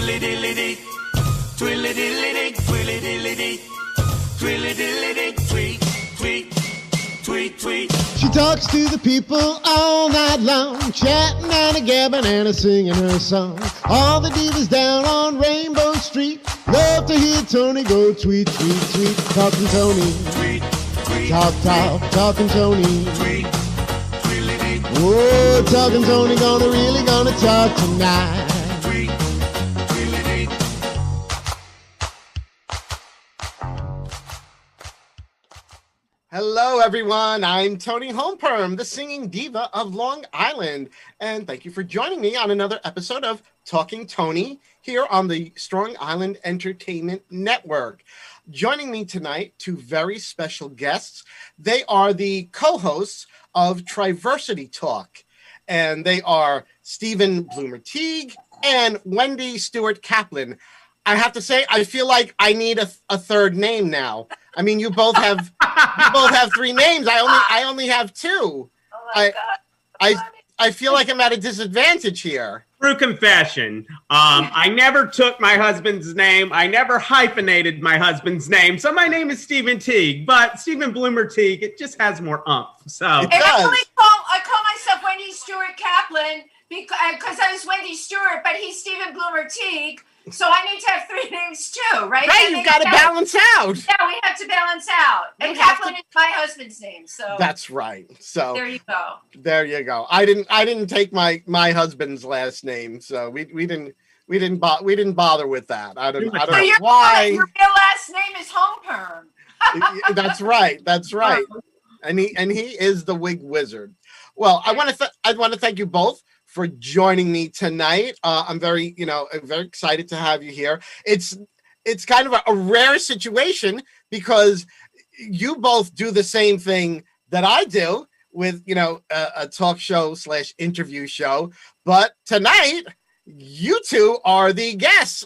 Twilly-dilly-dee, twilly-dilly-dee, twilly-dilly-dee, twilly-dilly-dee, tweet, tweet, tweet, tweet. She talks to the people all night long, chatting and a gabbing and a singing her song. All the divas down on Rainbow Street love to hear Toni go tweet, tweet, tweet. Talking Toni, Tweet, tweet, talk, talk, talking Toni. tweet, twilly-dee, Whoa, Talking Toni really gonna talk tonight. tweet, twilly-dee. Hello, everyone. I'm Toni Holmperm, the singing diva of Long Island. And thank you for joining me on another episode of Talking Toni here on the Strong Island Entertainment Network. Joining me tonight, two very special guests. They are the co-hosts of TriVersity Talk. And they are Stephen Bloomer-Teague and Wendy Stuart Kaplan. I have to say, I feel like I need a third name now. I mean, you both have three names. I only have two. Oh my God. I feel like I'm at a disadvantage here. True confession. I never took my husband's name. I never hyphenated my husband's name. So my name is Stephen Teague, but Stephen Bloomer-Teague, it just has more umph. So It And does. I call myself Wendy Stuart Kaplan because I was Wendy Stewart, but he's Stephen Bloomer-Teague. So I need to have three names too, right? Right, And you've they got to gotta- balance out. Yeah, we have to balance out. And You have Kaplan is my husband's name, so That's right. So there you go. there you go. I didn't take my husband's last name, so we didn't bother with that. I don't So know why. your real last name is Holmperm. That's right. That's right. And he is the wig wizard. Well, I want to thank you both for joining me tonight. I'm very excited to have you here. It's kind of a rare situation because you both do the same thing that I do with a talk show / interview show, but tonight you two are the guests.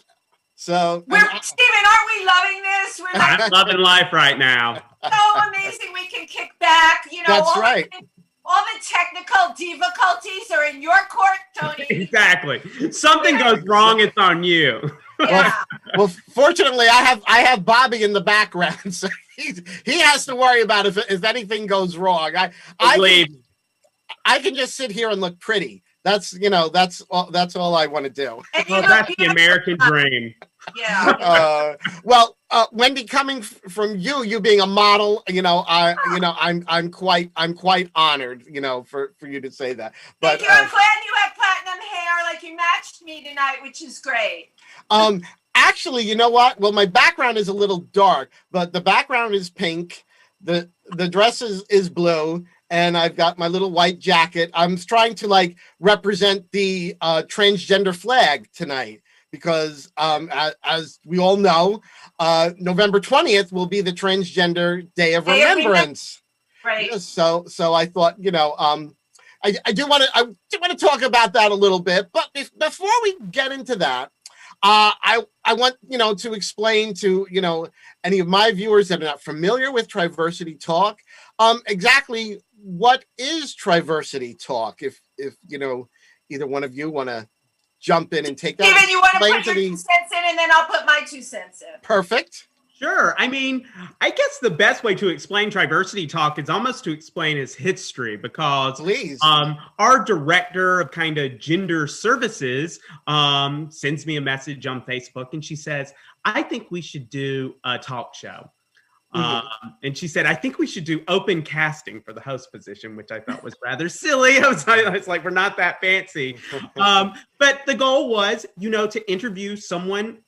So Stephen, aren't we loving this? We're like I'm loving life right now. so amazing. We can kick back. That's right. All the technical difficulties are in your court, Toni. Exactly. Something goes wrong, it's on you. Yeah. Well, fortunately, I have Bobby in the background, so he has to worry about if anything goes wrong. I can just sit here and look pretty. That's all I want to do. And you Well, look that's the beautiful. American dream. Yeah. Wendy, coming from you being a model, I'm quite honored, for you to say that. But Thank you. I'm glad you have platinum hair, like you matched me tonight, which is great. actually, you know what? Well, my background is a little dark, but the background is pink. The dress is blue. And I've got my little white jacket. I'm trying to represent the transgender flag tonight because as we all know, November 20th will be the Transgender Day of Remembrance. Right. So I thought, I do want to talk about that a little bit. But before we get into that, I want to explain to any of my viewers that are not familiar with TriVersity Talk exactly what is TriVersity Talk. If either one of you want to jump in and take that. Steven, you want to explain put your 2 cents in, and then I'll put my 2 cents in. Perfect. Sure. I mean, I guess the best way to explain TriVersity Talk is almost to explain its history because Please. Our director of kind of gender services sends me a message on Facebook and she says, I think we should do a talk show. And she said, I think we should do open casting for the host position, which I thought was rather silly. I was like, we're not that fancy. But the goal was, to interview someone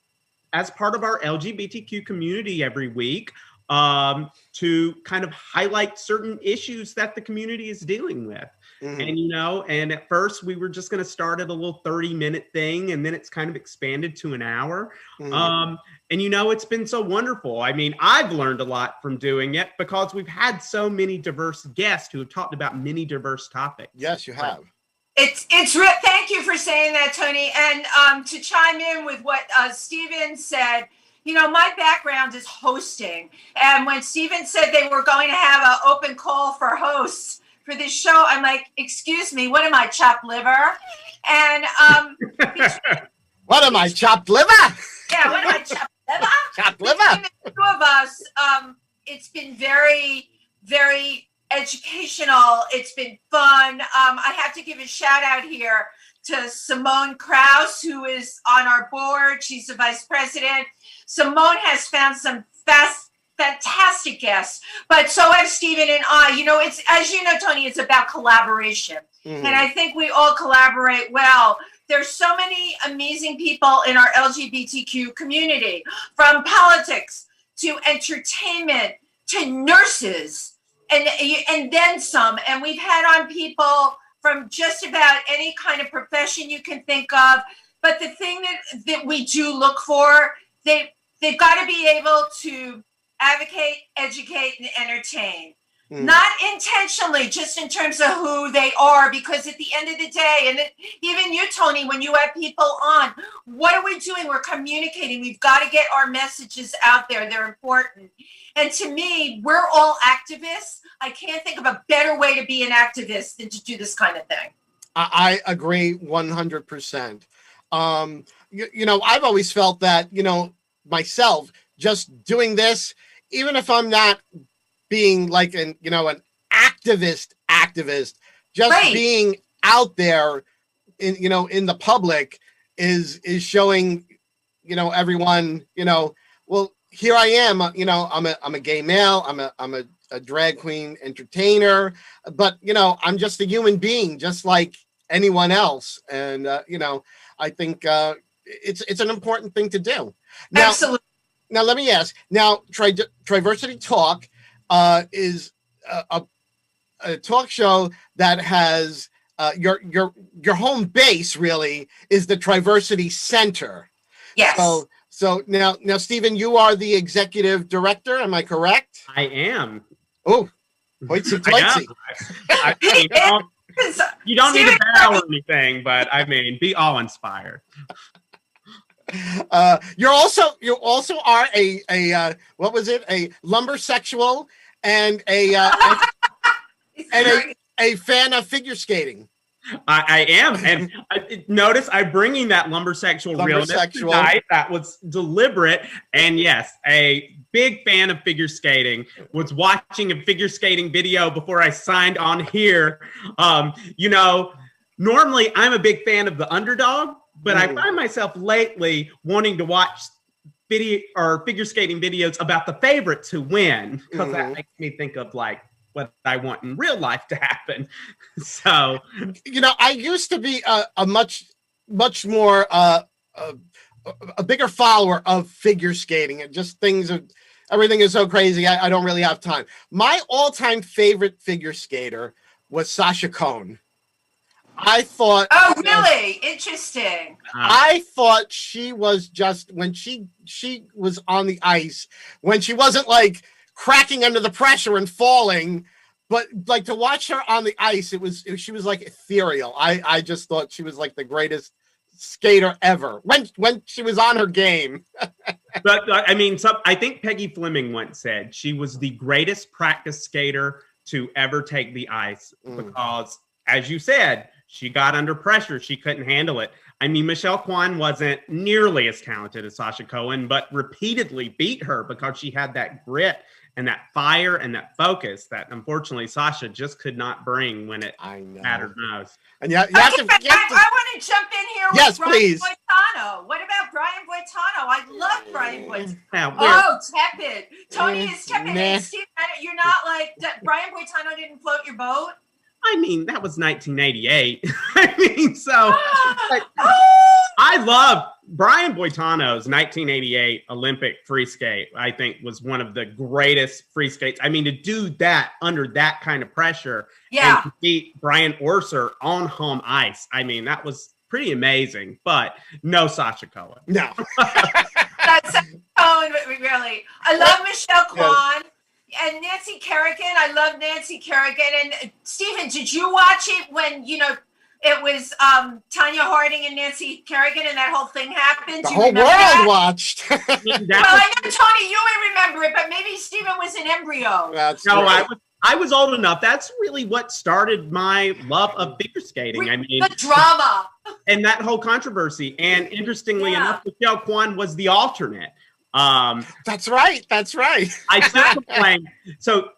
as part of our LGBTQ community every week to kind of highlight certain issues that the community is dealing with. Mm-hmm. And at first we were just going to start at a little 30-minute thing, and then it's kind of expanded to an hour. Mm-hmm. And it's been so wonderful. I mean, I've learned a lot from doing it because we've had so many diverse guests who have talked about many diverse topics. Yes, you have. Thank you for saying that, Toni. And to chime in with what Stephen said, my background is hosting. And when Stephen said they were going to have an open call for hosts for this show, I'm like, excuse me, what am I, chopped liver? And What am I, chopped liver? Yeah, what am I, chopped liver? Chopped liver. Between the two of us, it's been very, very educational. It's been fun. I have to give a shout out here to Simone Krause, who is on our board. She's the vice president. Simone has found some fantastic guests, but so have Stephen and I. You know, it's, as you know, Tony, it's about collaboration. And I think we all collaborate well. There's so many amazing people in our LGBTQ community, from politics to entertainment to nurses and then some. And we've had on people from just about any kind of profession you can think of. But the thing that we do look for, they've got to be able to advocate, educate, and entertain. Not intentionally, just in terms of who they are, because at the end of the day, and even you, Tony, when you have people on, what are we doing? We're communicating. We've got to get our messages out there. They're important. And to me, we're all activists. I can't think of a better way to be an activist than to do this kind of thing. I agree 100%. You know, I've always felt that, you know, myself, just doing this, even if I'm not being like an activist, just being out there in, you know, in the public is showing, you know, everyone, you know, well, here I am, you know, I'm a gay male, I'm a drag queen entertainer, but, you know, I'm just a human being, just like anyone else. And, you know, I think it's an important thing to do. Now, Absolutely. Now, let me ask, now, TriVersity Talk is a talk show that has your home base really is the TriVersity Center. Yes. So now, Stephen, you are the executive director. Am I correct? I am. Oh, hoitsy toitsy. I mean, you don't need a bow or anything, but I mean, be awe-inspired. You also are a what was it? A lumbersexual and a fan of figure skating. I am, and notice I'm bringing that lumbersexual realness tonight. That was deliberate, and yes, a big fan of figure skating. Was watching a figure skating video before I signed on here. You know, normally I'm a big fan of the underdog. But I find myself lately wanting to watch figure skating videos about the favorites who win, because that makes me think of like what I want in real life to happen. So, you know, I used to be a much more a bigger follower of figure skating, and just everything is so crazy. I don't really have time. My all-time favorite figure skater was Sasha Cohn. I thought. Oh, really? Interesting. I thought she was just, when she was on the ice, when she wasn't like cracking under the pressure and falling, but like to watch her on the ice, she was like ethereal. I just thought she was like the greatest skater ever when she was on her game. But I mean, I think Peggy Fleming once said she was the greatest practice skater to ever take the ice because, as you said, she got under pressure. She couldn't handle it. I mean, Michelle Kwan wasn't nearly as talented as Sasha Cohen, but repeatedly beat her because she had that grit and that fire and that focus that unfortunately Sasha just could not bring when it mattered most. And you have to. I want to jump in here with Brian please. Boitano. What about Brian Boitano? I love Brian Boitano. Yeah, Oh, tepid. Tony is tepid. Nah. And Steve, you're not like, Brian Boitano didn't float your boat? I mean, that was 1988. I mean, so I love Brian Boitano's 1988 Olympic free skate. I think was one of the greatest free skates. I mean, to do that under that kind of pressure and to beat Brian Orser on home ice. I mean, that was pretty amazing, but no Sasha Cohen. No. That's Sasha Cohen, really. I love Michelle Kwan. And Nancy Kerrigan, I love Nancy Kerrigan. And Stephen, did you watch it when, you know, it was Tanya Harding and Nancy Kerrigan and that whole thing happened? The whole world watched. Well, I know, Tony, you may remember it, but maybe Stephen was an embryo. That's no, right. I was old enough. That's really what started my love of figure skating. I mean, the drama and that whole controversy. And interestingly enough, Michelle Kwan was the alternate. That's right. I still complain. So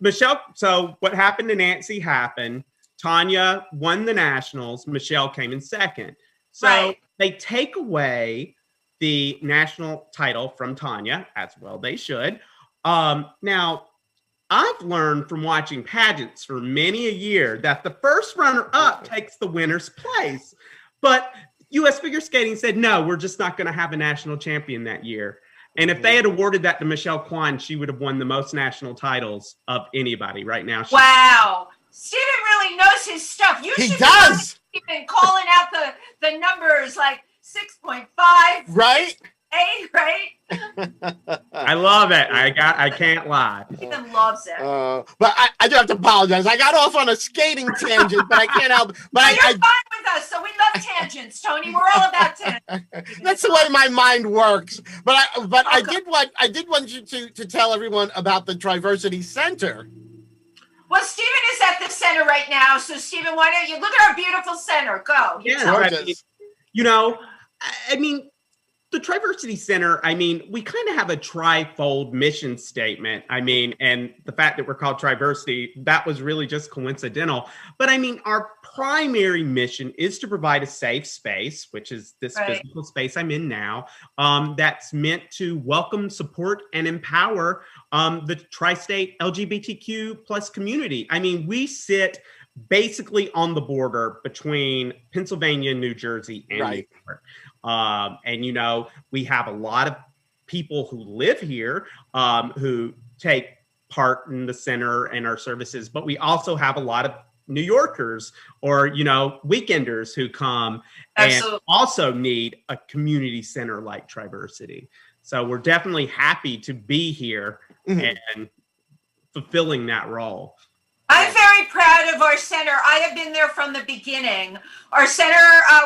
what happened to Nancy happened. Tanya won the nationals. Michelle came in second. So they take away the national title from Tanya, as well they should. Now, I've learned from watching pageants for many a year that the first runner-up takes the winner's place. But U.S. Figure Skating said, no, we're just not going to have a national champion that year. And if they had awarded that to Michelle Kwan, she would have won the most national titles of anybody right now. Wow. Steven really knows his stuff. You He should does. be calling out the numbers like 6.5. Right? 8, right? I love it. I can't lie. Steven loves it. But I do have to apologize. I got off on a skating tangent, but I can't help. But You're fine with us, so we love tangents, Tony. We're all about tangents. that's the way my mind works. But I did want you to tell everyone about the TriVersity Center. Well, Steven is at the center right now. So, Steven, why don't you look at our beautiful center? Go. Yeah, I mean, the TriVersity Center, I mean, we kind of have a trifold mission statement. I mean, and the fact that we're called TriVersity, that was really just coincidental. But I mean, our primary mission is to provide a safe space, which is this physical space I'm in now, that's meant to welcome, support, and empower the tri-state LGBTQ plus community. I mean, we sit basically on the border between Pennsylvania, New Jersey, and New York. And, you know, we have a lot of people who live here who take part in the center and our services, but we also have a lot of New Yorkers or, you know, weekenders who come and also need a community center like TriVersity. So we're definitely happy to be here and fulfilling that role. I'm very proud of our center. I have been there from the beginning. Our center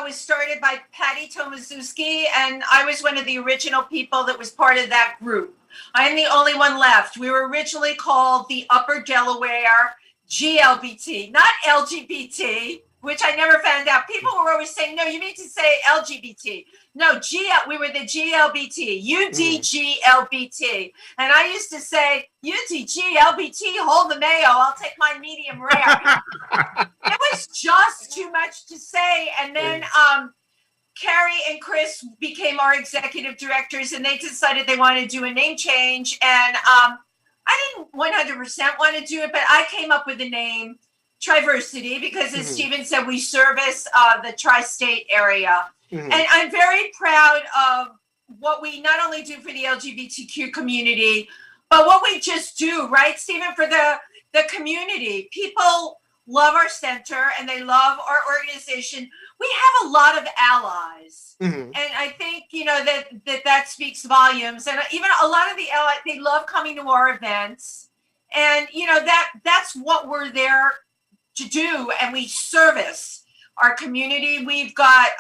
was started by Patty Tomaszewski, and I was one of the original people that was part of that group. I am the only one left. We were originally called the Upper Delaware GLBT, not LGBT, which I never found out. People were always saying, no, you need to say LGBT. No, we were the GLBT, UDGLBT. And I used to say, UDGLBT, hold the mayo. I'll take my medium rare. It was just too much to say. And then Carrie and Chris became our executive directors, and they decided they wanted to do a name change. And I didn't 100% want to do it, but I came up with the name TriVersity because, as Steven said, we service the tri-state area. And I'm very proud of what we not only do for the LGBTQ community, but what we just do, right, Steven, for the community. People love our center and they love our organization. We have a lot of allies. And I think, you know, that speaks volumes. And even a lot of the allies, they love coming to our events. And, you know, that's what we're there to do. And we service our community. We've got,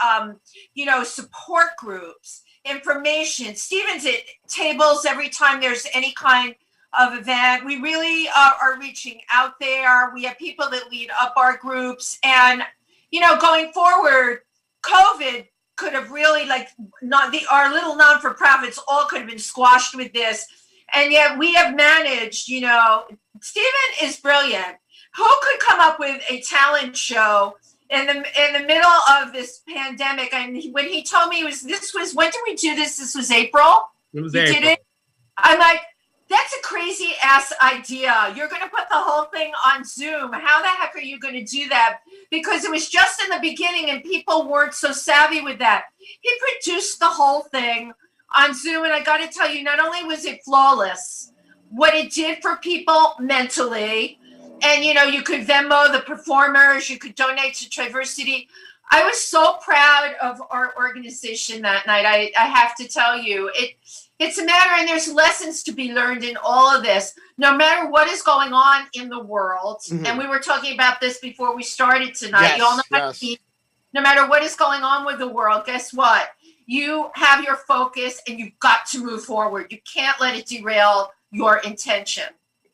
you know, support groups, information. Steven's at tables every time there's any kind of event. We really are reaching out there. We have people that lead up our groups. And, you know, going forward, COVID could have really, like, our little non-for-profits all could have been squashed with this. And yet we have managed, you know, Steven is brilliant. Who could come up with a talent show in the middle of this pandemic? And when he told me when did we do this? This was April. It was April. Did it? I'm like, that's a crazy ass idea. You're going to put the whole thing on Zoom. How the heck are you going to do that? Because it was just in the beginning and people weren't so savvy with that. He produced the whole thing on Zoom. And I got to tell you, not only was it flawless, what it did for people mentally. And, you know, you could Venmo the performers, you could donate to TriVersity. I was so proud of our organization that night. I have to tell you, it's a matter, and there's lessons to be learned in all of this, no matter what is going on in the world. And we were talking about this before we started tonight. You all know no matter what is going on with the world, guess what? You have your focus and you've got to move forward. You can't let it derail your intention.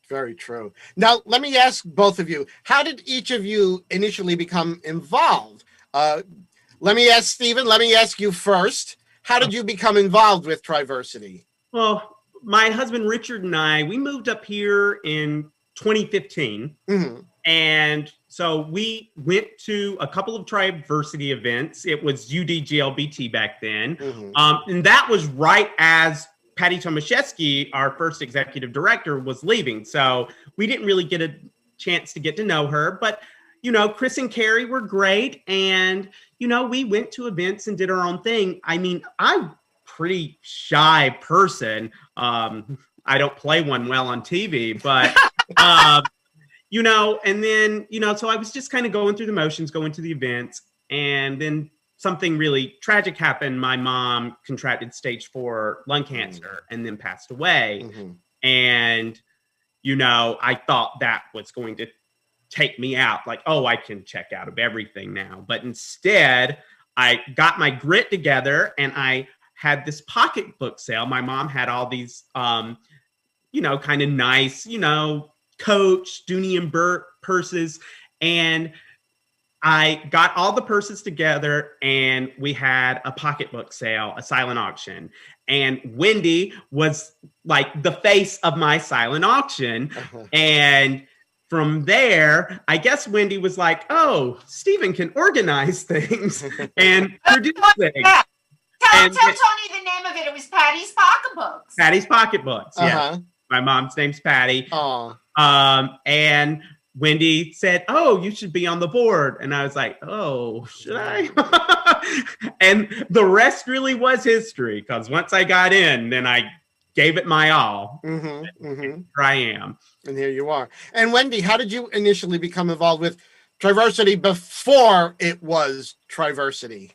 Very true. Now, let me ask both of you, how did each of you initially become involved? Let me ask Stephen, let me ask you first. How did you become involved with TriVersity? Well, my husband Richard and I, we moved up here in 2015. Mm-hmm. And so we went to a couple of TriVersity events. It was UDGLBT back then. Mm-hmm. And that was right as Patty Tomaszewski, our first executive director, was leaving. So we didn't really get a chance to get to know her. But, you know, Chris and Carrie were great. And, you know, we went to events and did our own thing. I mean, I'm a pretty shy person. I don't play one well on TV, but... you know, and then, you know, so I was just kind of going through the motions, going to the events, and then something really tragic happened. My mom contracted stage 4 lung cancer and then passed away. Mm-hmm. And, you know, I thought that was going to take me out, like, oh, I can check out of everything now. But instead, I got my grit together and I had this pocketbook sale. My mom had all these, you know, kind of nice, you know, Coach, Dooney and Burke purses, and I got all the purses together and we had a pocketbook sale, a silent auction. And Wendy was like the face of my silent auction. Uh-huh. And from there, I guess Wendy was like, oh, Stephen can organize things and produce things. Yeah. Tell And Tony the name of it. It was Patty's Pocketbooks. Patty's Pocketbooks. Yeah. Uh-huh. My mom's name's Patty. Aw. And Wendy said, oh, you should be on the board. And I was like, oh, should I? And the rest really was history, because once I got in, then I gave it my all. Mm-hmm. Mm-hmm. Here I am. And here you are. And Wendy, how did you initially become involved with TriVersity before it was TriVersity?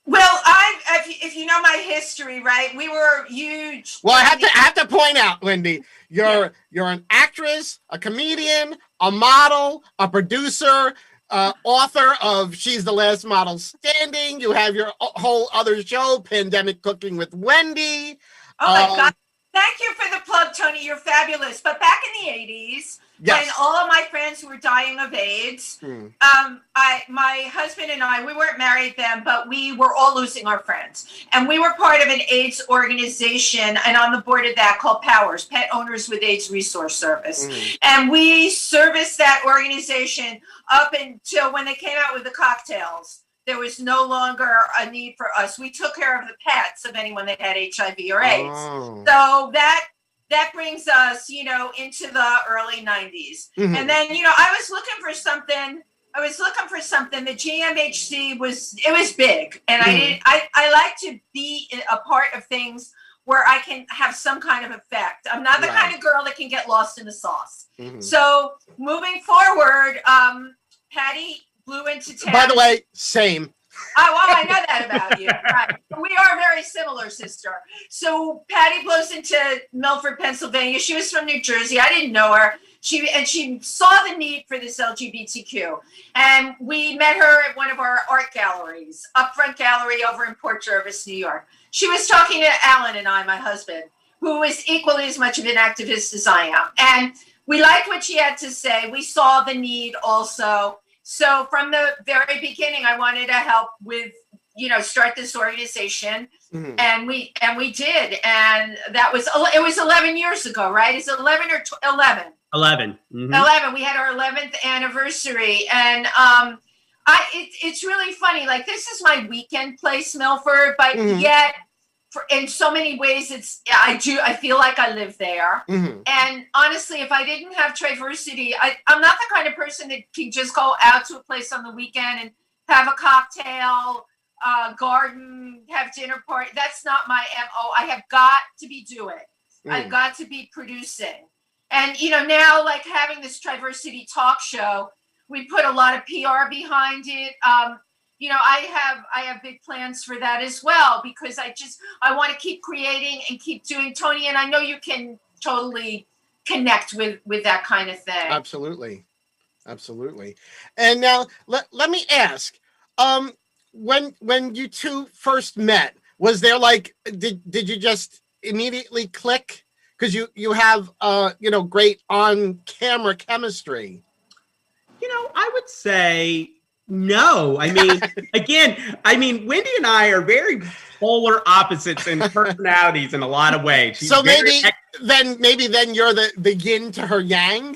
Well, if you know my history, right? We were huge. Well, I have to point out, Wendy, you're an actress, a comedian, a model, a producer, author of She's the Last Model Standing. You have your whole other show, Pandemic Cooking with Wendy. Oh my God. Thank you for the plug, Tony. You're fabulous. But back in the 80s, Yes. when all of my friends were dying of AIDS, my husband and I, we weren't married then, but we were all losing our friends. And we were part of an AIDS organization and on the board of that called POWERS, Pet Owners with AIDS Resource Service. And we serviced that organization up until when they came out with the cocktails. There was no longer a need for us. We took care of the pets of anyone that had HIV or AIDS. Oh. So that brings us, you know, into the early 90s. Mhm. And then, you know, I was looking for something. The GMHC was big. And I like to be a part of things where I can have some kind of effect. I'm not the kind of girl that can get lost in the sauce. Mhm. So moving forward, Patty blew into town. By the way, same. Oh, well, I know that about you. Right. We are very similar, sister. So Patty blows into Milford, Pennsylvania. She was from New Jersey. I didn't know her. She saw the need for this LGBTQ. And we met her at one of our art galleries, Upfront Gallery over in Port Jervis, New York. She was talking to Alan and I, my husband, who is equally as much of an activist as I am. And we liked what she had to say. We saw the need also. So from the very beginning, I wanted to help with, you know, start this organization, and we did, and it was 11 years ago, right? Is it 11 or 11? 11. Mm-hmm. 11. We had our 11th anniversary, and it's really funny. Like, this is my weekend place, Milford, but yet. In so many ways, I feel like I live there. And honestly, if I didn't have TriVersity, I'm not the kind of person that can just go out to a place on the weekend and have a cocktail, garden, have dinner party. That's not my MO. I have got to be doing. I've got to be producing. And, you know, now, like, having this TriVersity Talk show, we put a lot of PR behind it. You know, I have big plans for that as well, because I want to keep creating and keep doing, Tony, and I know you can totally connect with that kind of thing. Absolutely. And now let me ask, when you two first met, was there like, did you just immediately click? because you have great on camera chemistry? I would say no. I mean, Wendy and I are very polar opposites in personalities in a lot of ways. She's so maybe then you're the yin to her yang.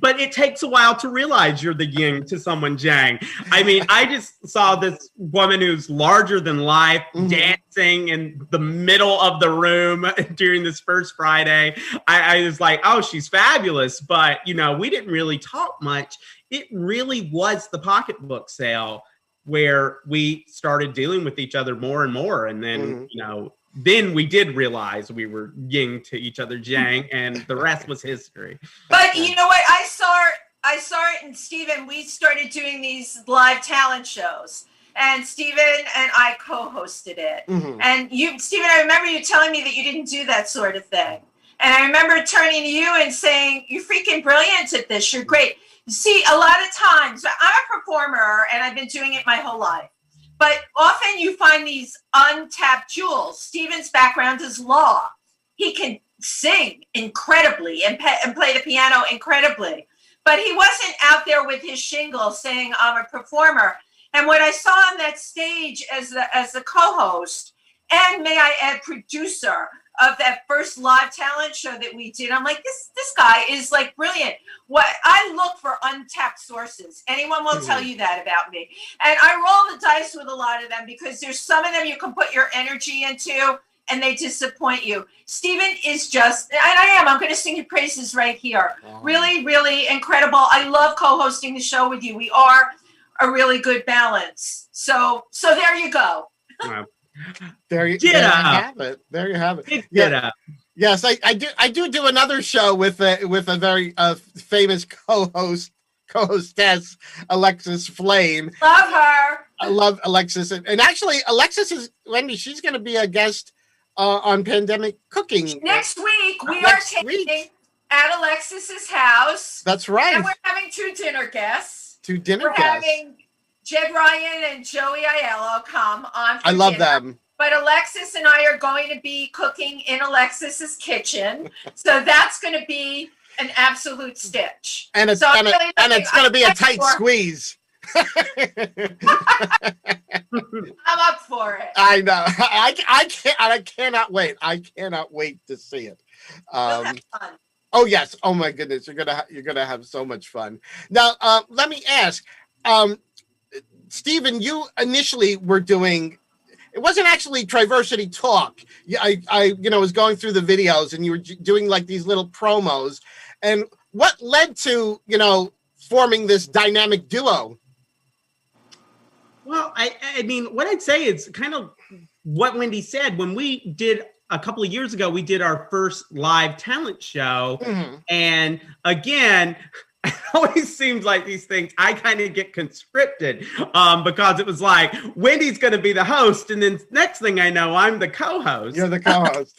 But it takes a while to realize you're the yin to someone's yang. I mean, I just saw this woman who's larger than life dancing in the middle of the room during this first Friday. I was like, oh, she's fabulous. But, we didn't really talk much. It really was the pocketbook sale where we started dealing with each other more and more. And then, then we did realize we were yin to each other's yang, and the rest was history. But you know what? I saw it in Stephen. We started doing these live talent shows, and Stephen and I co-hosted it. And Stephen, I remember you telling me that you didn't do that sort of thing. And I remember turning to you and saying, "You're freaking brilliant at this. You're great." See, a lot of times, I'm a performer, and I've been doing it my whole life. But often you find these untapped jewels. Stephen's background is law. He can sing incredibly and play the piano incredibly. But he wasn't out there with his shingle saying, I'm a performer. And what I saw on that stage as the co-host, and may I add producer, of that first live talent show that we did, I'm like, this guy is like brilliant. What I look for untapped sources. Anyone will tell you that about me. And I roll the dice with a lot of them because there's some of them you can put your energy into and they disappoint you. Stephen is just, and I'm going to sing your praises right here. Really, really incredible. I love co-hosting the show with you. We are a really good balance. So there you go. Wow. There you have it. There you have it. Yes, I do another show with a very famous co-hostess, Alexis Flame. Love her. I love Alexis, and actually Alexis is Wendy. She's going to be a guest on Pandemic Cooking next week. We are taping at Alexis's house. That's right. And we're having two dinner guests. We're having Jed Ryan and Joey Aiello come on. I love them. But Alexis and I are going to be cooking in Alexis's kitchen, so that's going to be an absolute stitch. And it's going to be a tight squeeze. I'm up for it. I know. I cannot wait. I cannot wait to see it. We'll have fun. Oh yes. Oh my goodness. You're gonna have so much fun. Now, let me ask. Stephen, you initially were doing, it wasn't actually TriVersity Talk. I was going through the videos and you were doing like these little promos. And what led to, forming this dynamic duo? Well, I mean, what I'd say is kind of what Wendy said. When we did a couple of years ago, we did our first live talent show. And again, it always seems like these things, I kind of get conscripted because it was like, Wendy's going to be the host. And then next thing I know, I'm the co-host. You're the co-host.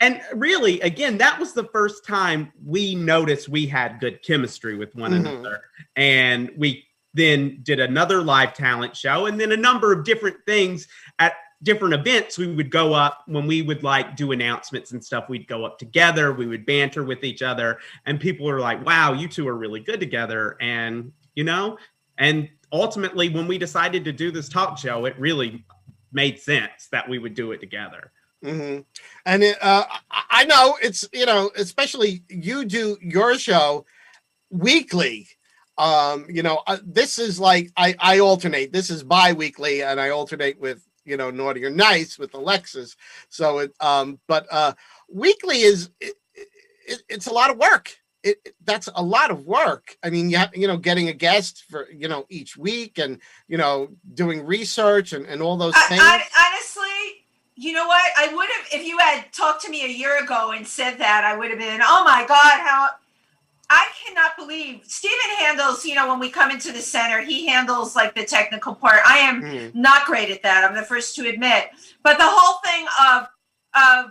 And really, again, that was the first time we noticed we had good chemistry with one another. And we then did another live talent show and then a number of different things at different events. We would go up when we would do announcements and stuff. We'd go up together. We would banter with each other. And people were like, wow, you two are really good together. And, and ultimately when we decided to do this talk show, it really made sense that we would do it together. And I know it's, especially you do your show weekly. This is like, I alternate. This is bi-weekly and I alternate with, Naughty or Nice with Alexis. So but weekly is, it's a lot of work. That's a lot of work. I mean, getting a guest for, each week and, doing research and all those things. Honestly, you know what? I would have, if you had talked to me a year ago and said that, I would have been, oh my God, how, I cannot believe Stephen handles, when we come into the center, he handles like the technical part. I am not great at that. I'm the first to admit. But the whole thing of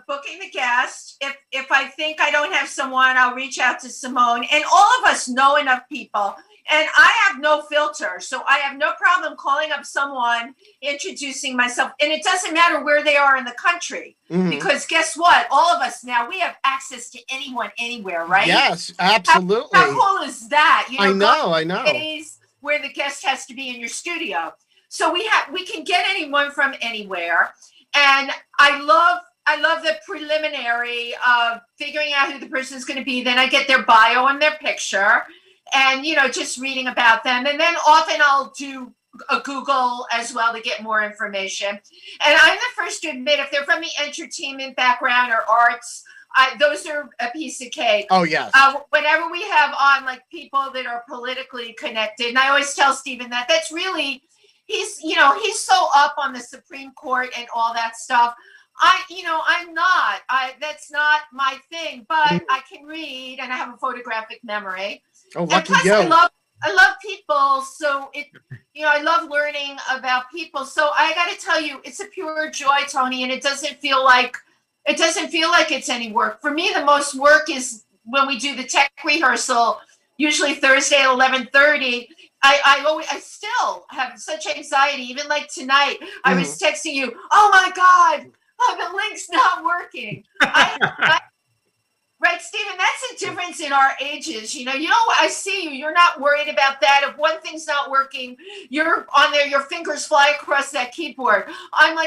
booking the guest, if I think I don't have someone, I'll reach out to Simone. And all of us know enough people. And I have no filter. So I have no problem calling up someone, introducing myself. And it doesn't matter where they are in the country. Because guess what? All of us now, we have access to anyone, anywhere, right? Yes, absolutely. How cool is that? You know, I know. Days where the guest has to be in your studio. So we can get anyone from anywhere. And I love the preliminary of figuring out who the person is going to be. Then I get their bio and their picture and, just reading about them. And then often I'll do a Google as well to get more information. And I'm the first to admit, if they're from the entertainment background or arts, those are a piece of cake. Oh, yes. Whenever we have on like people that are politically connected, and I always tell Stephen that's really, he's so up on the Supreme Court and all that stuff. I'm not. That's not my thing, but I can read and I have a photographic memory. Oh, lucky and plus, you. I love people, so I love learning about people. So I got to tell you, it's a pure joy, Tony, and it doesn't feel like it's any work. For me, the most work is when we do the tech rehearsal, usually Thursday at 11:30. I still have such anxiety. Even like tonight, I was texting you, oh my God, the link's not working. Right, Stephen, that's the difference in our ages. I see you. You're not worried about that. If one thing's not working, you're on there, your fingers fly across that keyboard. I'm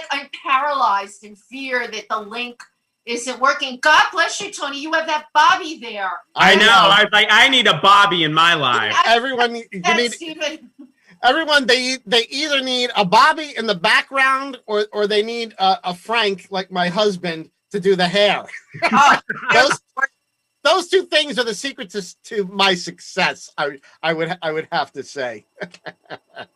paralyzed in fear that the link isn't working. God bless you, Tony. You have that Bobby there. I know. I was like, I need a Bobby in my life. Everyone, Everyone, they either need a Bobby in the background or they need a Frank, like my husband, to do the hair. Oh, those two things are the secrets to my success. I would have to say.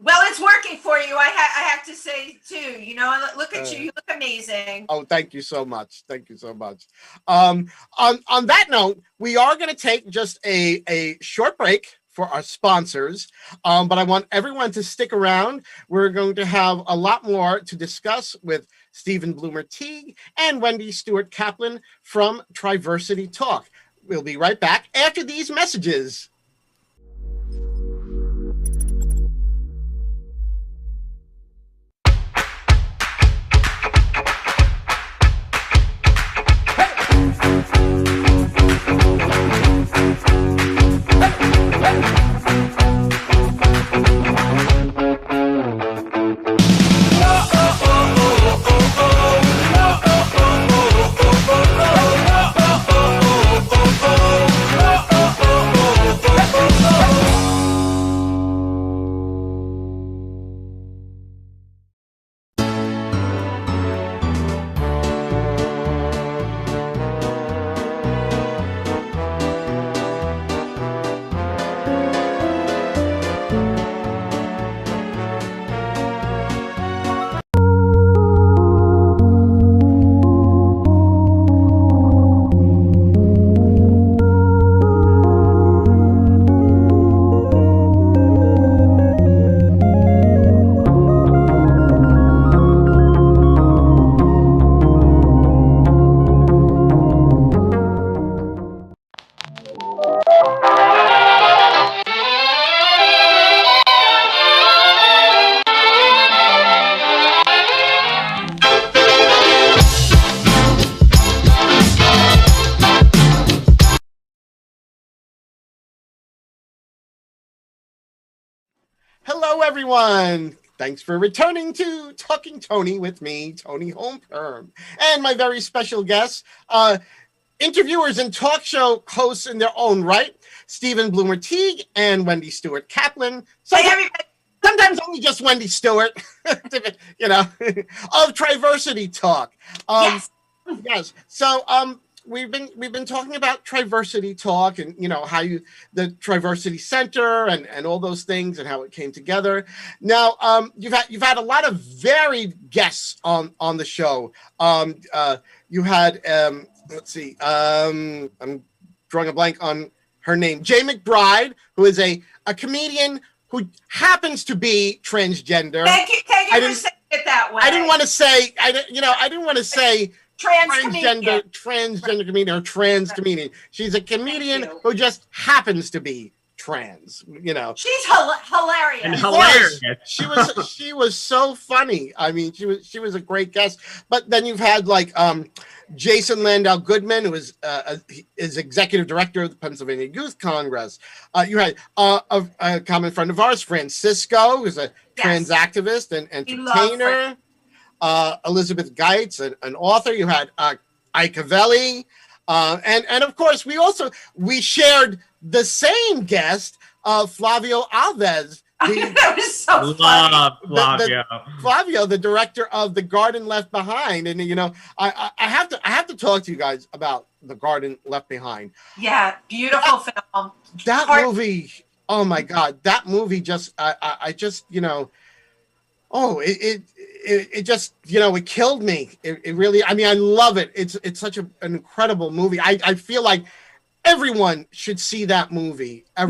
Well, it's working for you. I have to say too. Look at you. You look amazing. Oh, thank you so much. Thank you so much. On that note, we are going to take just a short break for our sponsors, but I want everyone to stick around. We're going to have a lot more to discuss with Stephen Bloomer-Teague and Wendy Stuart Kaplan from TriVersity Talk. We'll be right back after these messages. Hello, everyone. Thanks for returning to Talking Toni with me, Toni Holmperm, and my very special guests, interviewers and talk show hosts in their own right, Stephen Bloomer-Teague and Wendy Stuart Kaplan. Sometimes only just Wendy Stuart, of TriVersity Talk. Yes. Yes. So, we've been talking about TriVersity Talk and how the TriVersity Center and all those things and how it came together. Now you've had a lot of varied guests on the show. You had let's see, I'm drawing a blank on her name, Jay McBride, who is a comedian who happens to be transgender. Thank you for saying it that way. I didn't want to say transgender comedian or trans comedian. She's a comedian who just happens to be trans. She's hilarious. And Of hilarious. course, she was so funny. I mean, she was a great guest. But then you've had like Jason Landau Goodman, who is executive director of the Pennsylvania Youth Congress. You had a common friend of ours, Francisco, who's a trans activist and entertainer. Elizabeth Geitz, an author. You had Ike Cavelli. And of course, we shared the same guest, Flavio Alves. That was so funny. Flavio. Flavio, the director of The Garden Left Behind. And I have to talk to you guys about The Garden Left Behind. Yeah, beautiful film. That movie, oh my God, that movie just I just it just it killed me. It really, I mean, I love it. It's such an incredible movie. I feel like everyone should see that movie. I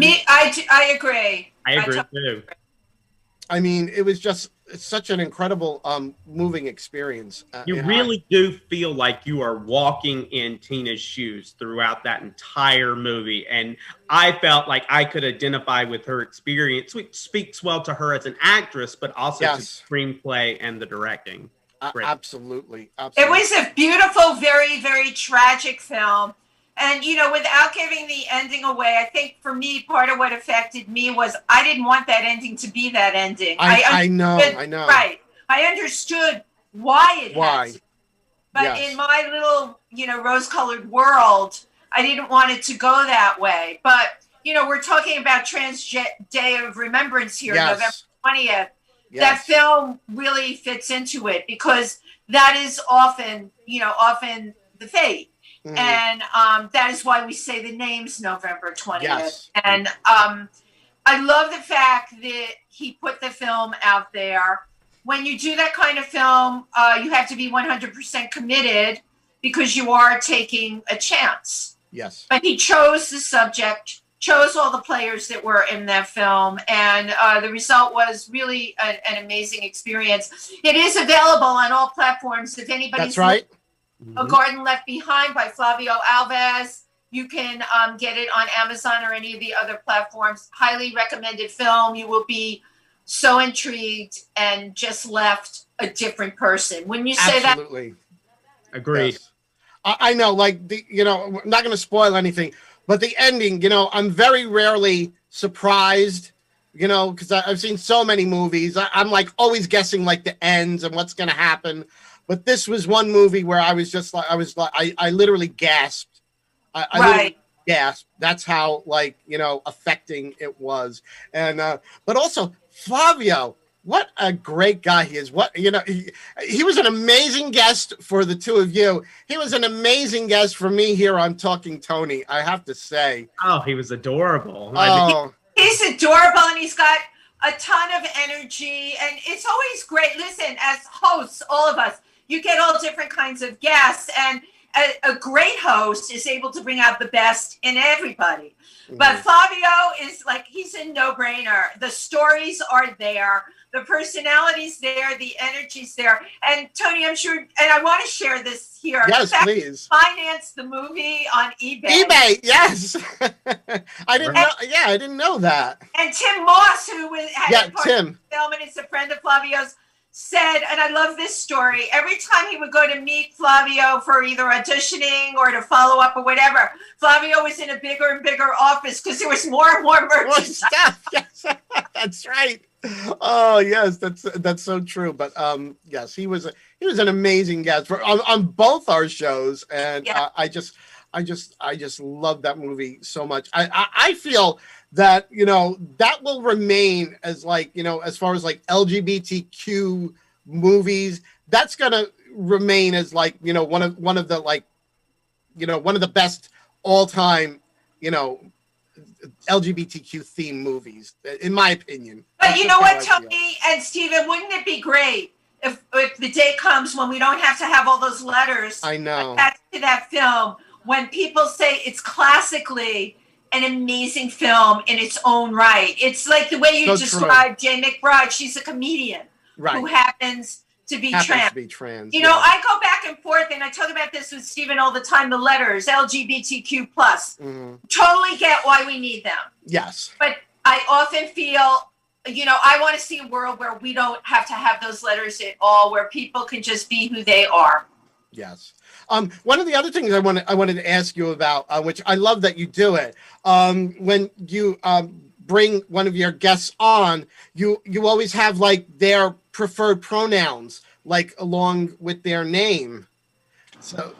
agree. I agree too. I mean, it was just such an incredible moving experience. You really do feel like you are walking in Tina's shoes throughout that entire movie. And I felt like I could identify with her experience, which speaks well to her as an actress, but also to the screenplay and the directing. Absolutely. It was a beautiful, very, very tragic film. And, without giving the ending away, I think for me, part of what affected me was I didn't want that ending to be that ending. I know. Right. I understood why it had to. But in my little, rose-colored world, I didn't want it to go that way. But, we're talking about Trans Day of Remembrance here, November 20th. Yes. That film really fits into it because that is often the fate. Mm-hmm. And that is why we say the name's November 20th. Yes. And I love the fact that he put the film out there. When you do that kind of film, you have to be 100% committed because you are taking a chance. Yes. But he chose the subject, chose all the players that were in that film, and the result was really an amazing experience. It is available on all platforms. If anybody's That's right. A Garden Left Behind by Flavio Alves. You can get it on Amazon or any of the other platforms. Highly recommended film. You will be so intrigued and just left a different person. Wouldn't you say that? Absolutely. Agreed. Yes. I know, like, I'm not going to spoil anything, but the ending, I'm very rarely surprised, because I've seen so many movies. I'm like always guessing like the ends and what's going to happen. But this was one movie where I was just like, I literally gasped. I literally gasped. That's how affecting it was. And, but also Flavio, what a great guy he is. He was an amazing guest for the two of you. He was an amazing guest for me here on Talking Toni, I have to say. Oh, he was adorable. He's adorable and he's got a ton of energy and it's always great. Listen, as hosts, all of us, you get all different kinds of guests, and a great host is able to bring out the best in everybody. Mm-hmm. But Flavio is he's a no-brainer. The stories are there. The personality's there. The energy's there. And Toni, I'm sure, and I want to share this here. Yes, please. Finance the movie on eBay. eBay, yes. I didn't know that. And Tim Moss, who had part Tim. of the film and is a friend of Flavio's, said, and I love this story, every time he would go to meet Flavio for either auditioning or to follow up or whatever, Flavio was in a bigger and bigger office because there was more and more merchandise. Yes, that's right. Oh yes, that's so true. But yes, he was an amazing guest on both our shows, and I just love that movie so much. I feel that that will remain as as far as LGBTQ movies, that's gonna remain as one of the best all-time LGBTQ themed movies, in my opinion. But you know what, Toni and Steven, wouldn't it be great if the day comes when we don't have to have all those letters attached to that film, when people say it's classically an amazing film in its own right. It's like the way you described Jay McBride. She's a comedian who happens to be Happens trans. to be trans. You know, I go back and forth, and I talk about this with Stephen all the time, the letters, LGBTQ+. Totally get why we need them. Yes. But I often feel, you know, I want to see a world where we don't have to have those letters at all, where people can just be who they are. Yes. One of the other things I wanted to ask you about, which I love that you do it, when you bring one of your guests on, you always have like their preferred pronouns, like along with their name. So,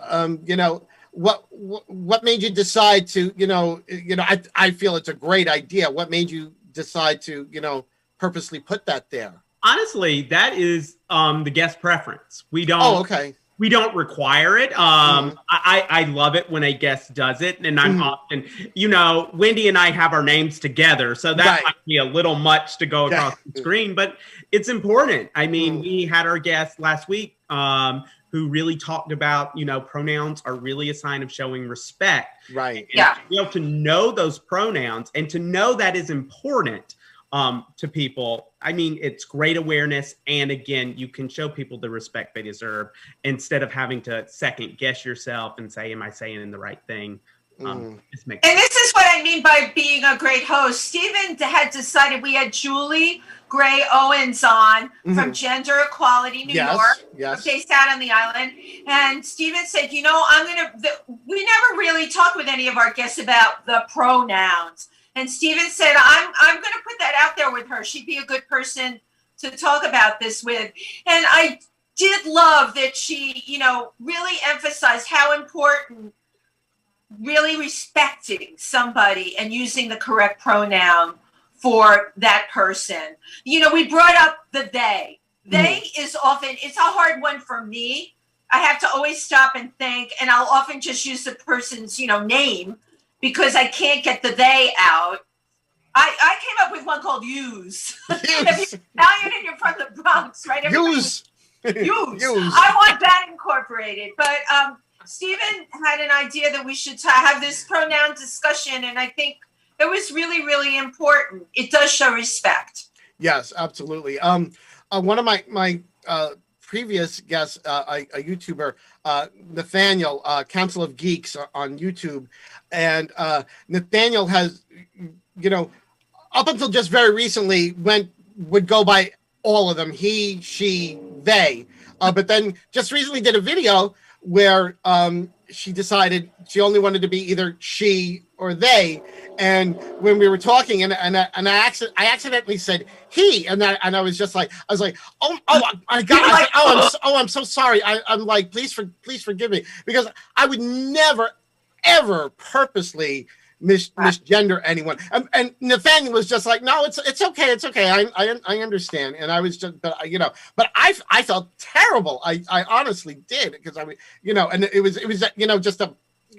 you know, what made you decide to, I feel it's a great idea. What made you decide to, purposely put that there? Honestly, that is the guest preference. We don't. Oh, okay. We don't require it. I love it when a guest does it. And I'm often, Wendy and I have our names together. So that might be a little much to go across the screen, but it's important. I mean, we had our guest last week who really talked about, pronouns are really a sign of showing respect. Right. And to be able to know those pronouns and to know that is important to people. I mean, it's great awareness. And again, you can show people the respect they deserve instead of having to second guess yourself and say, am I saying the right thing? And this is what I mean by being a great host. Stephen had decided, we had Julie Gray Owens on from Gender Equality New York, based out on the island. And Stephen said, we never really talk with any of our guests about the pronouns. And Stephen said, I'm going to put that out there with her. She'd be a good person to talk about this with. And I did love that she, really emphasized how important really respecting somebody and using the correct pronoun for that person. We brought up the they. They is often, it's a hard one for me. I have to always stop and think, and I'll often just use the person's, name, because I can't get the they out. I came up with one called use. If you're Italian and you're from the Bronx, right? Use. I want that incorporated. But Stephen had an idea that we should have this pronoun discussion, and I think it was really, really important. It does show respect. Yes, absolutely. One of my previous guests, a YouTuber, Nathaniel, Council of Geeks on YouTube. And Nathaniel has, up until just very recently, would go by all of them, he, she, they. But then just recently did a video where she decided she only wanted to be either she or they. And when we were talking, and I accidentally said he, and I was like, oh my God, I'm so sorry. I'm like, please forgive me, because I would never ever purposely misgender anyone. And Nathaniel was just like, no, it's okay, I understand. And I was just, but I felt terrible. I honestly did, because and it was just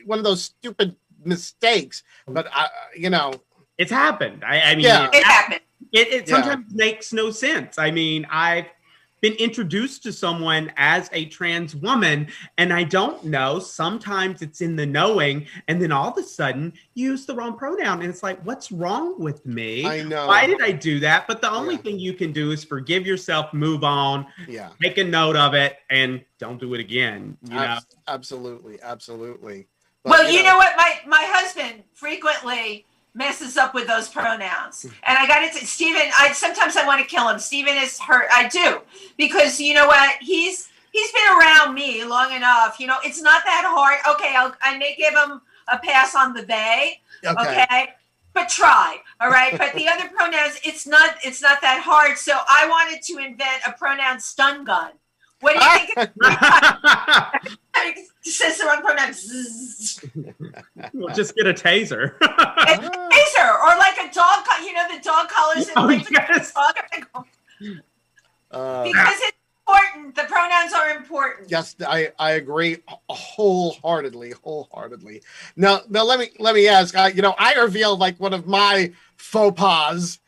one of those stupid mistakes. But it's happened. I mean, it happened. It sometimes makes no sense. I mean, I've been introduced to someone as a trans woman, and I don't know. Sometimes it's in the knowing, and then all of a sudden you use the wrong pronoun, and it's like, what's wrong with me? I know. Why did I do that? But the only thing you can do is forgive yourself, move on, make a note of it, and don't do it again. Absolutely. But, well, you know what? My husband frequently messes up with those pronouns. And I got to Stephen, sometimes I want to kill him. Stephen is hurt. I do. Because you know what? He's been around me long enough. It's not that hard. Okay, I may give him a pass on the they. Okay. But try. All right. But the other pronouns, it's not that hard. So I wanted to invent a pronoun stun gun. What do you think? Says the wrong pronoun. We'll just get a taser. A taser, or like a dog. The dog collars. Because it's important. The pronouns are important. Yes, I agree wholeheartedly. Now let me ask. I revealed like one of my faux pas.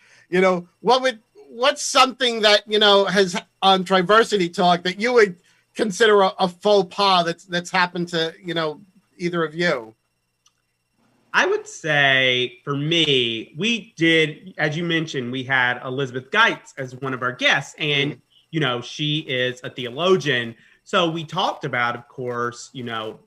What's something that has on TriVersity Talk that you would consider a faux pas that's happened to either of you? I would say for me, we did, as you mentioned, we had Elizabeth Geitz as one of our guests, and she is a theologian. So we talked about, of course, the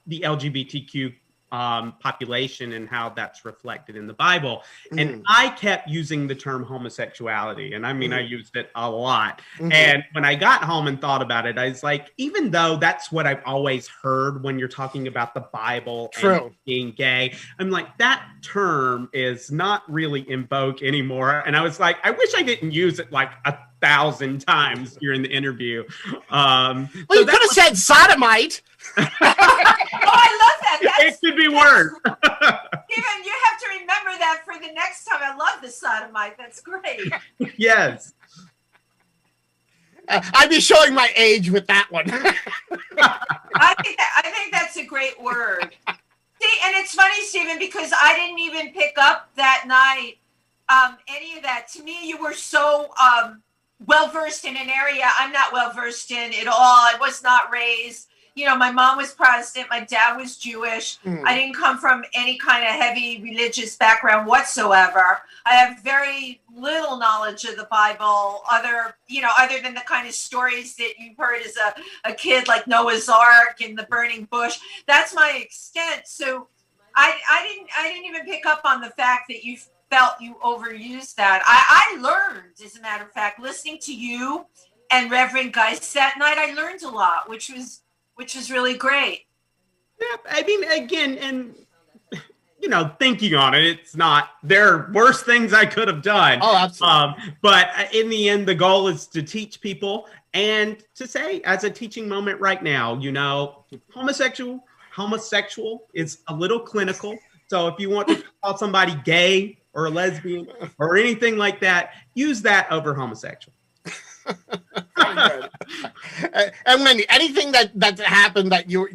LGBTQ population and how that's reflected in the Bible. And I kept using the term homosexuality. And I mean, I used it a lot. And when I got home and thought about it, I was like, even though that's what I've always heard when you're talking about the Bible and being gay, I'm like, that term is not really in vogue anymore. And I was like, I wish I didn't use it like 1,000 times during the interview. Well, you could have said sodomite. Oh, I love that. It could be worse. Steven, you have to remember that for the next time. I love the sodomite. That's great. Yes. I'd be showing my age with that one. I think that's a great word. See, and it's funny, Steven, because I didn't even pick up that night any of that. To me, you were so well-versed in an area I'm not well-versed in at all. I was not raised. My mom was Protestant. My dad was Jewish. I didn't come from any kind of heavy religious background whatsoever. I have very little knowledge of the Bible, other than the kind of stories that you've heard as a kid, like Noah's Ark and the burning bush. That's my extent. So I didn't even pick up on the fact that you felt you overused that. I learned, as a matter of fact, listening to you and Reverend Geist that night, I learned a lot, which was really great. Yeah, I mean, again, and thinking on it, it's not, there are worse things I could have done. Oh, absolutely. But in the end, the goal is to teach people and to say, as a teaching moment right now, homosexual is a little clinical. So if you want to call somebody gay or a lesbian or anything like that, use that over homosexual. Very good. And Wendy, anything that happened that you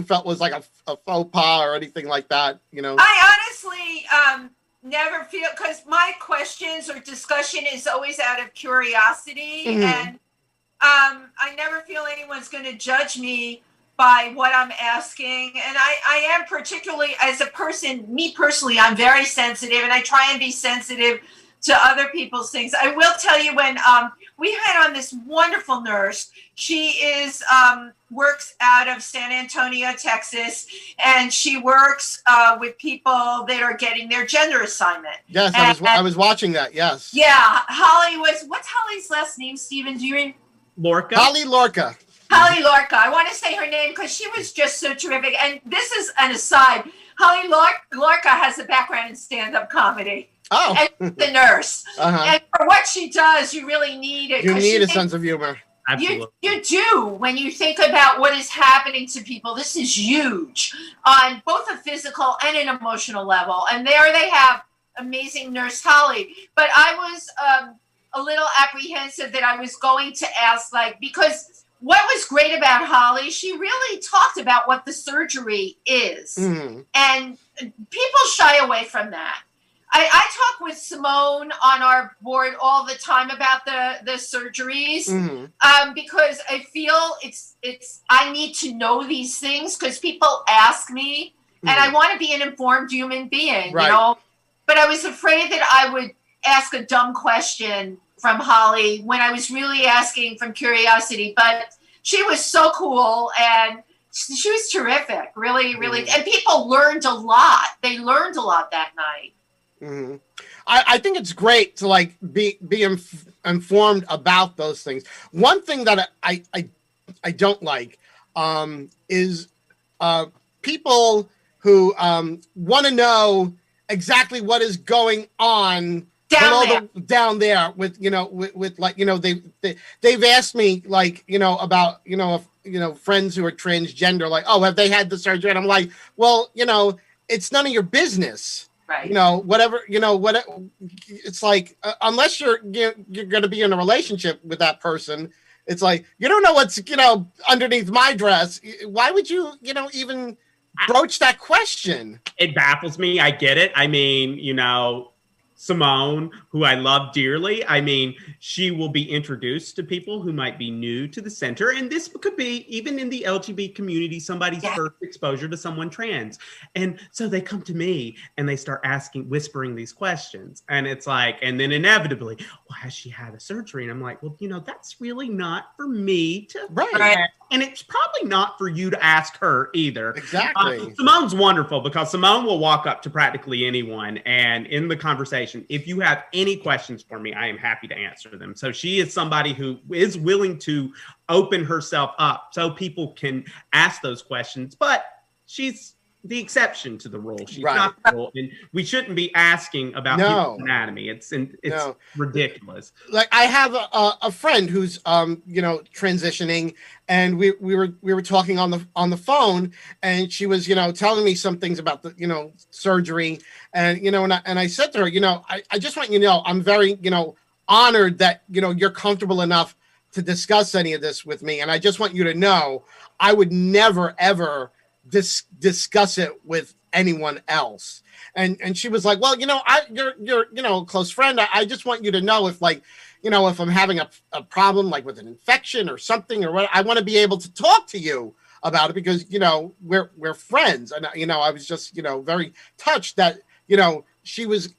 felt was like a faux pas or anything like that, I honestly never feel, because my questions or discussion is always out of curiosity, and I never feel anyone's going to judge me by what I'm asking. And I am, particularly as a person, me personally, I'm very sensitive, and I try and be sensitive to other people's things. I will tell you, when we had on this wonderful nurse, she works out of San Antonio, Texas, and she works with people that are getting their gender assignment. Yes, I was watching that. Yes. Yeah, Holly what's Holly's last name, Stephen? Do you remember? Lorca. Holly Lorca. Holly Lorca. I want to say her name because she was just so terrific. And this is an aside. Holly Lorca has a background in stand-up comedy. Oh. And the nurse. And for what she does, you really need it. You need a sense of humor. Absolutely. You do. When you think about what is happening to people, this is huge on both a physical and an emotional level. And there they have amazing nurse Holly. But I was a little apprehensive that I was going to ask, because what was great about Holly, she really talked about what the surgery is. And people shy away from that. I talk with Simone on our board all the time about the surgeries, because I feel I need to know these things because people ask me, and I want to be an informed human being, right. But I was afraid that I would ask a dumb question from Holly when I was really asking from curiosity. But she was so cool, and she was terrific, really, really. And people learned a lot. They learned a lot that night. I think it's great to be informed about those things. One thing that I don't like is people who want to know exactly what is going on down there with they've asked me about friends who are transgender, have they had the surgery, and I'm like, well, it's none of your business. Right. Whatever, it's like, unless you're going to be in a relationship with that person, it's like, you don't know what's, underneath my dress. Why would you, even broach that question? It baffles me. I get it. I mean, Simone, who I love dearly. I mean, she will be introduced to people who might be new to the center. And this could be, even in the LGBT community, somebody's first exposure to someone trans. And so they come to me and they start whispering these questions. And it's like, and then inevitably, well, has she had a surgery? And I'm like, well, that's really not for me to. Right. And it's probably not for you to ask her either. Exactly. Simone's wonderful because Simone will walk up to practically anyone. And in the conversation, if you have any questions for me, I am happy to answer them. So she is somebody who is willing to open herself up so people can ask those questions. But she's the exception to the rule. She's not the rule. And we shouldn't be asking about people's anatomy. It's ridiculous. Like I have a friend who's transitioning, and we were talking on the phone, and she was telling me some things about the surgery, and and I said to her, I just want you to know I'm very honored that you're comfortable enough to discuss any of this with me, and I just want you to know I would never ever discuss it with anyone else. And she was like, well, you're a close friend. I just want you to know if if I'm having a problem like with an infection or something or what, I want to be able to talk to you about it because we're friends. And I was just very touched that she was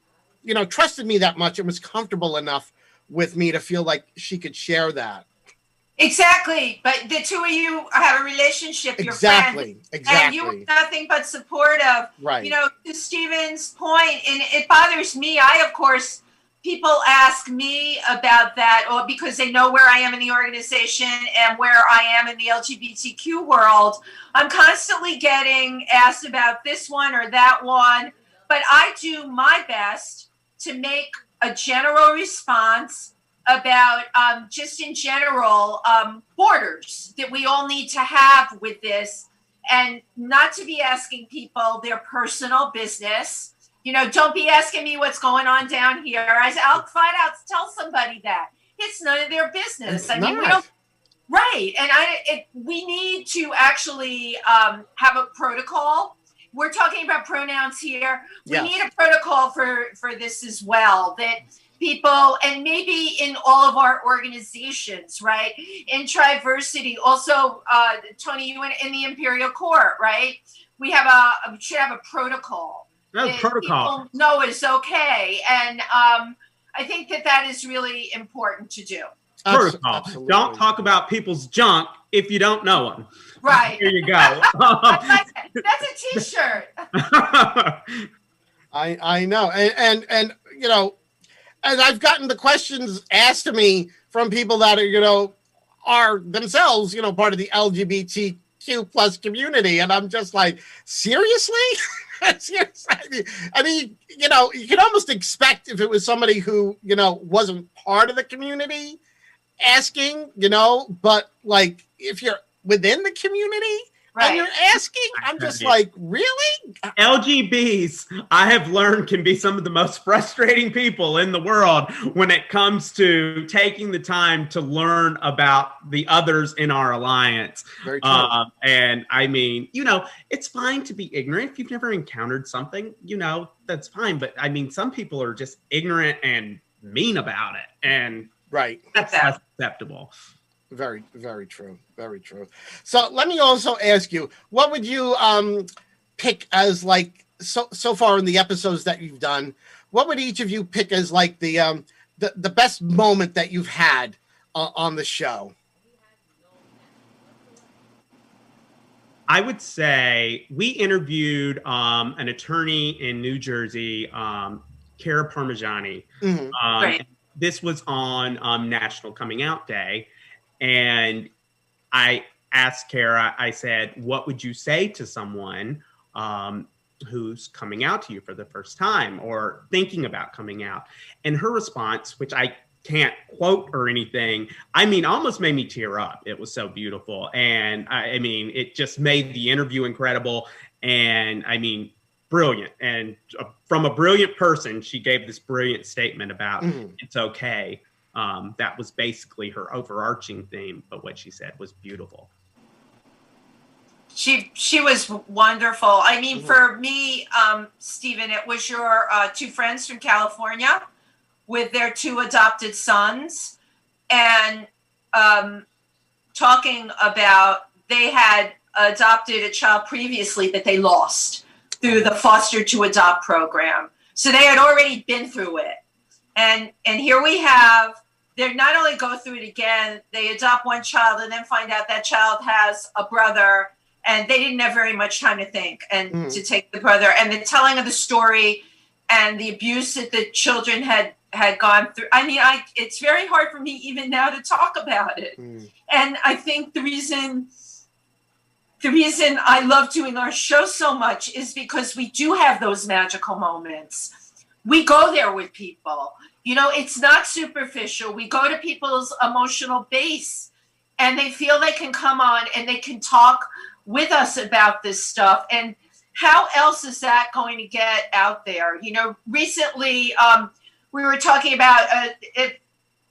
trusted me that much and was comfortable enough with me to feel like she could share that. Exactly, but the two of you have a relationship. You're friends, and you were nothing but supportive. Right. To Stephen's point, and it bothers me. Of course, people ask me about that, or because they know where I am in the organization and where I am in the LGBTQ world. I'm constantly getting asked about this one or that one, but I do my best to make a general response about just in general borders that we all need to have with this, and not to be asking people their personal business. Don't be asking me what's going on down here. I'll flat out tell somebody that it's none of their business. We don't. Right, and we need to actually have a protocol. We're talking about pronouns here. We need a protocol for this as well. That people, and maybe in all of our organizations, right? In TriVersity, also, Toni, you in the Imperial Court, right? We should have a protocol. People know it's okay, and I think that is really important to do. Protocol. Absolutely. Don't talk about people's junk if you don't know them. Right. There you go. That's a T-shirt. I know, and and I've gotten the questions asked to me from people that are themselves part of the LGBTQ plus community, and I'm just like, seriously? Seriously? I mean, you can almost expect if it was somebody who wasn't part of the community asking, but like if you're within the community and you're asking, I'm just like, really? LGBs, I have learned, can be some of the most frustrating people in the world when it comes to taking the time to learn about the others in our alliance. Very true. And I mean, it's fine to be ignorant. If you've never encountered something, that's fine. But I mean, some people are just ignorant and mean about it. And that's acceptable. Very, very true. Very true. So let me also ask you, what would you pick as like so far in the episodes that you've done? What would each of you pick as like the best moment that you've had on the show? I would say we interviewed an attorney in New Jersey, Cara Parmigiani. Right. This was on National Coming Out Day. And I asked Cara, I said, what would you say to someone who's coming out to you for the first time or thinking about coming out? And her response, which I can't quote or anything, I mean, almost made me tear up. It was so beautiful. And I mean, it just made the interview incredible. And I mean, brilliant. And from a brilliant person, she gave this brilliant statement about it's okay. That was basically her overarching theme, but what she said was beautiful. She was wonderful. I mean, for me, Stephen, it was your two friends from California with their two adopted sons, and talking about they had adopted a child previously that they lost through the foster to adopt program. So they had already been through it. And here we have, they not only go through it again, they adopt one child and then find out that child has a brother, and they didn't have very much time to think and to take the brother, and the telling of the story and the abuse that the children had gone through. I mean, it's very hard for me even now to talk about it. And I think the reason I love doing our show so much is because we do have those magical moments. We go there with people. You know, it's not superficial. We go to people's emotional base, and they feel they can come on and they can talk with us about this stuff. And how else is that going to get out there? You know, recently we were talking about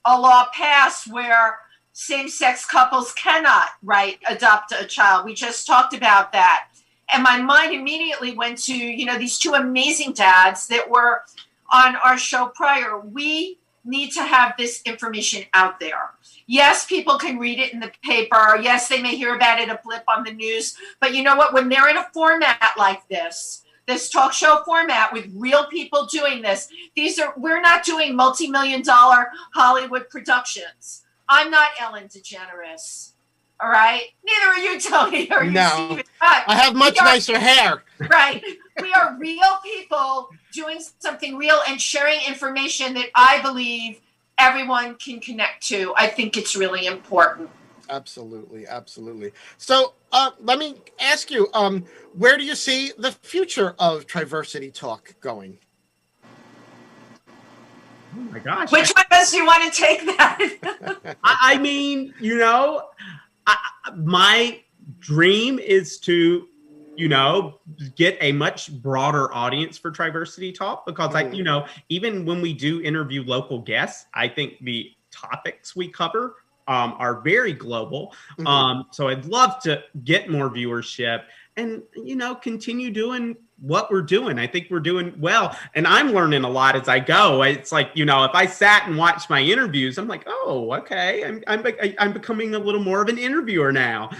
a law passed where same-sex couples cannot, adopt a child. We just talked about that. And my mind immediately went to, you know, these two amazing dads that were on our show prior. We need to have this information out there. Yes, people can read it in the paper. Yes, they may hear about it, a blip on the news. But you know what? When they're in a format like this talk show format with real people doing this, we're not doing multi-million-dollar Hollywood productions. I'm not Ellen DeGeneres. All right? Neither are you, Tony, or you, Steven. I have much nicer hair. Right. We are real people doing something real and sharing information that I believe everyone can connect to. I think it's really important. Absolutely, absolutely. So let me ask you, where do you see the future of TriVersity Talk going? Oh my gosh. Which one does you want to take that? I mean, you know, my dream is to, you know, get a much broader audience for TriVersity Talk, because you know, even when we do interview local guests, I think the topics we cover are very global. So I'd love to get more viewership and, you know, continue doing what we're doing. I think we're doing well, and I'm learning a lot as I go. It's like, you know, if I sat and watched my interviews, I'm like, oh, okay, I'm becoming a little more of an interviewer now.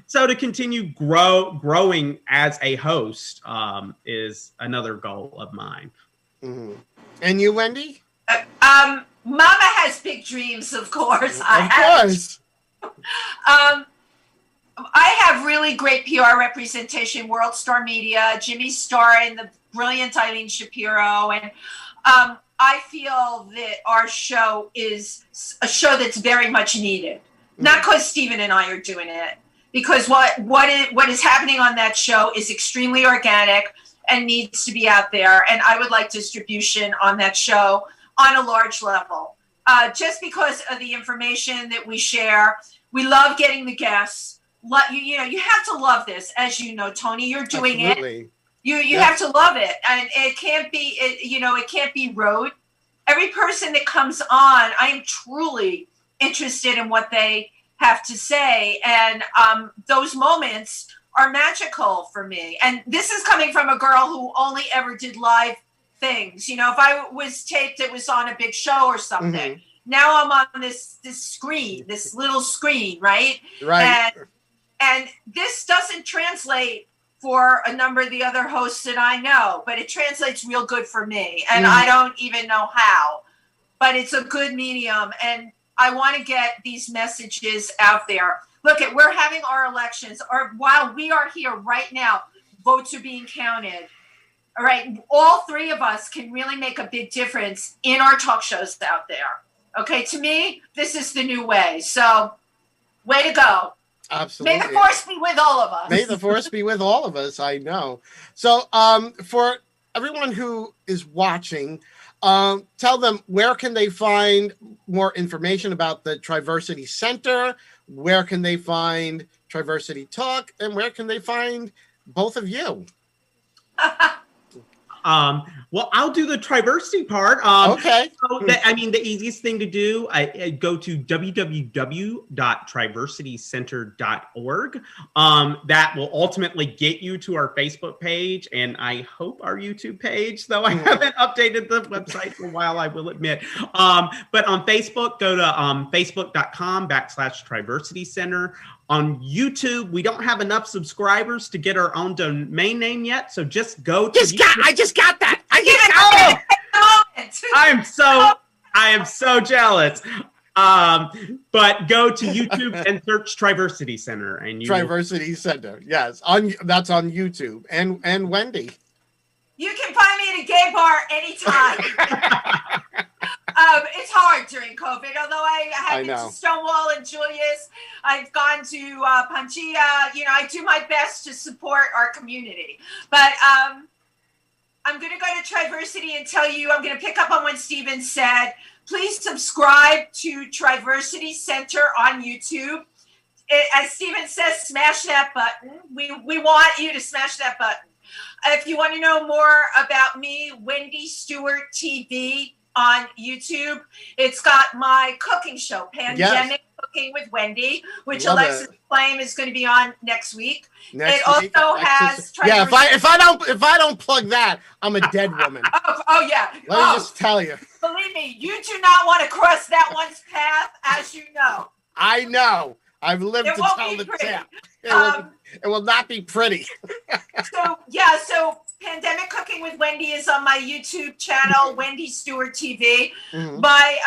So to continue growing as a host is another goal of mine. And you, Wendy? Mama has big dreams, of course. Of course. I have really great PR representation, World Star Media, Jimmy Starr, and the brilliant Eileen Shapiro. And I feel that our show is a show that's very much needed. Not because Stephen and I are doing it, because what is happening on that show is extremely organic and needs to be out there. And I would like distribution on that show on a large level. Just because of the information that we share. We love getting the guests. You know, you have to love this, as you know, Tony. You're doing it. You have to love it, and it can't be. It can't be rote. Every person that comes on, I am truly interested in what they have to say, and those moments are magical for me. And this is coming from a girl who only ever did live things. You know, if I was taped, it was on a big show or something. Now I'm on this screen, this little screen, right? Right. And this doesn't translate for a number of the other hosts that I know, but it translates real good for me. And I don't even know how, but it's a good medium. And I want to get these messages out there. Look, we're having our elections, or while we are here right now, votes are being counted. All right. All three of us can really make a big difference in our talk shows out there. Okay. To me, this is the new way. So way to go. Absolutely. May the force be with all of us. May the force be with all of us. I know. So for everyone who is watching, tell them, where can they find more information about the TriVersity Center? Where can they find TriVersity Talk? And where can they find both of you? Well, I'll do the TriVersity part. Okay. So the easiest thing to do, I go to www.TriVersityCenter.org. That will ultimately get you to our Facebook page, and I hope our YouTube page, though I haven't updated the website for a while, I will admit. But on Facebook, go to facebook.com/TriVersity Center. On YouTube, we don't have enough subscribers to get our own domain name yet, so just go to I just got that. I am so jealous. But go to YouTube and search TriVersity Center, and TriVersity Center. Yes, that's on YouTube. And Wendy, you can find me at a gay bar anytime. It's hard during COVID, although I have been to Stonewall and Julius. I've gone to Panchia. I do my best to support our community. But I'm going to go to TriVersity and tell you, I'm going to pick up on what Steven said. Please subscribe to TriVersity Center on YouTube. As Steven says, smash that button. We want you to smash that button. If you want to know more about me, Wendy Stuart TV on YouTube. It's got my cooking show, Pandemic Cooking with Wendy, which Alexis Flame is going to be on next week. It also has if I don't plug that, I'm a dead woman. Yeah. Let me just tell you. Believe me, you do not want to cross that one's path, as you know. I know. I've lived to tell the tale. It will not be pretty. So Pandemic Cooking with Wendy is on my YouTube channel, Wendy Stuart TV. My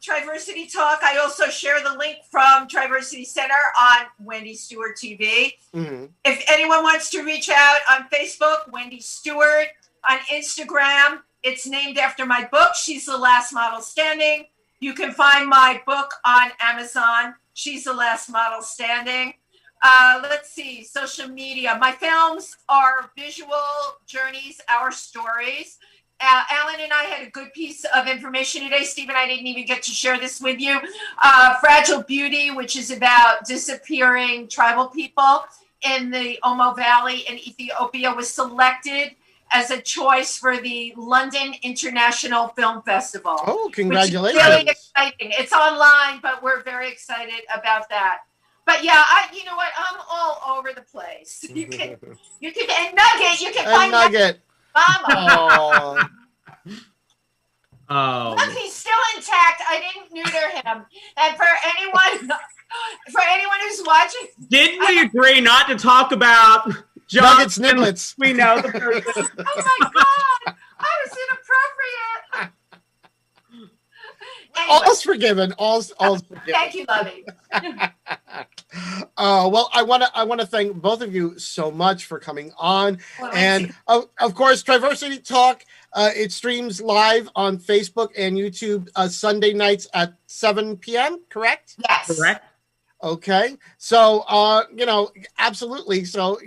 TriVersity Talk, I also share the link from TriVersity Center on Wendy Stuart TV. If anyone wants to reach out on Facebook, Wendy Stuart. On Instagram, it's named after my book, She's the Last Model Standing. You can find my book on Amazon, She's the Last Model Standing. Let's see, social media. My films are visual journeys, our stories. Alan and I had a good piece of information today. Stephen, I didn't even get to share this with you. Fragile Beauty, which is about disappearing tribal people in the Omo Valley in Ethiopia, was selected as a choice for the London International Film Festival. Oh, congratulations. Which is really exciting. It's online, but we're very excited about that. But yeah, you know what? I'm all over the place. You can, and Nugget, you can find Nugget. Mama. Oh. Look, he's still intact. I didn't neuter him. And for anyone who's watching, didn't we agree not to talk about Nuggets Niblets? We know the person. Oh my God, I was inappropriate. Anyway. All's forgiven. All's forgiven. Thank you, Lovey. Well, I want to thank both of you so much for coming on, and of course, TriVersity Talk. It streams live on Facebook and YouTube Sunday nights at 7 p.m. Correct? Yes. Correct. Okay. So, absolutely. So,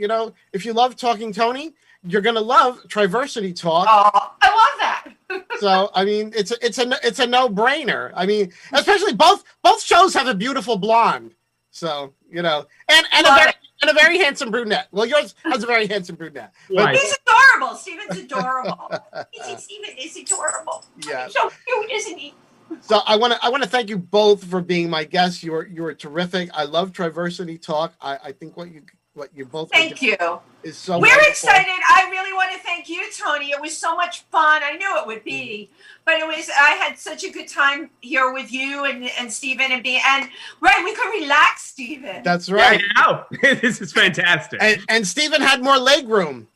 if you love Talking Toni, you're gonna love TriVersity Talk. Oh, I love that. So, I mean, it's a no-brainer. I mean, especially both shows have a beautiful blonde. So, and a very handsome brunette. Well, yours has a very handsome brunette. Right. He's adorable. Steven's adorable. Steven is adorable. Yeah. So cute, isn't he? So I want to thank you both for being my guests. You're terrific. I love TriVersity Talk. I think what you both thank you is so we're wonderful. Excited. I really want to thank you, Toni. It was so much fun. I knew it would be, but I had such a good time here with you and Stephen and we could relax, Stephen. That's right. Yeah, I know. This is fantastic. And Stephen had more leg room.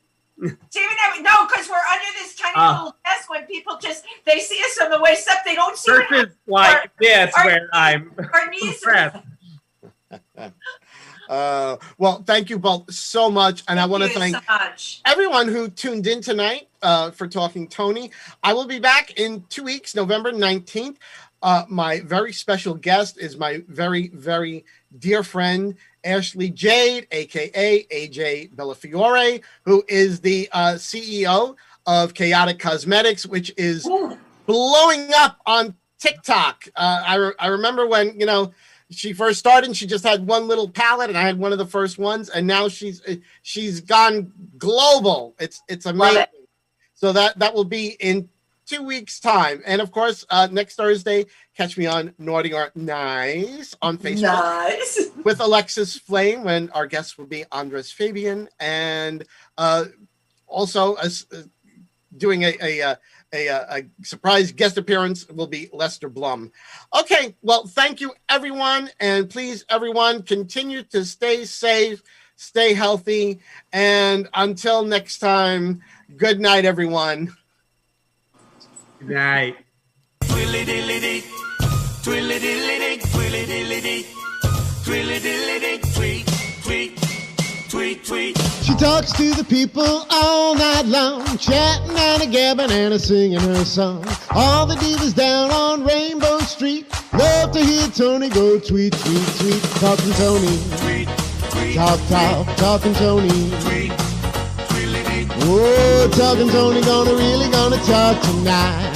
Stephen, no, because we're under this tiny little desk. When people they see us from the waist up, they don't see it. Like this, where I'm our knees. Well, thank you both so much, and I want to thank everyone who tuned in tonight for Talking Toni. I will be back in 2 weeks, November 19th. My very special guest is my very, very dear friend, Ashley Jade, aka AJ Bellafiore, who is the CEO of Chaotic Cosmetics, which is blowing up on TikTok. I remember when, she first started and she just had one little palette, and I had one of the first ones, and now she's gone global. It's amazing. So that will be in 2 weeks' time. And of course, next Thursday, catch me on Naughty or Nice on Facebook. Nice. With Alexis Flame, when our guest will be Andres Fabian, and also doing a surprise guest appearance will be Lester Blum. Okay, well, thank you, everyone, and please, everyone, continue to stay safe, stay healthy, and until next time, good night, everyone. Good night. Twilly-dilly-dee, twilly-dilly-dee, twilly-dilly-dee, twilly-dilly-dee, tweet, tweet, tweet, tweet. She talks to the people all night long, chatting and a-gabbing and a-singing her song. All the divas down on Rainbow Street love to hear Toni go tweet, tweet, tweet. Talking Toni, Tweet, tweet, talk, talking Toni. tweet, twilly-dee. Oh, Talking Toni gonna really talk tonight.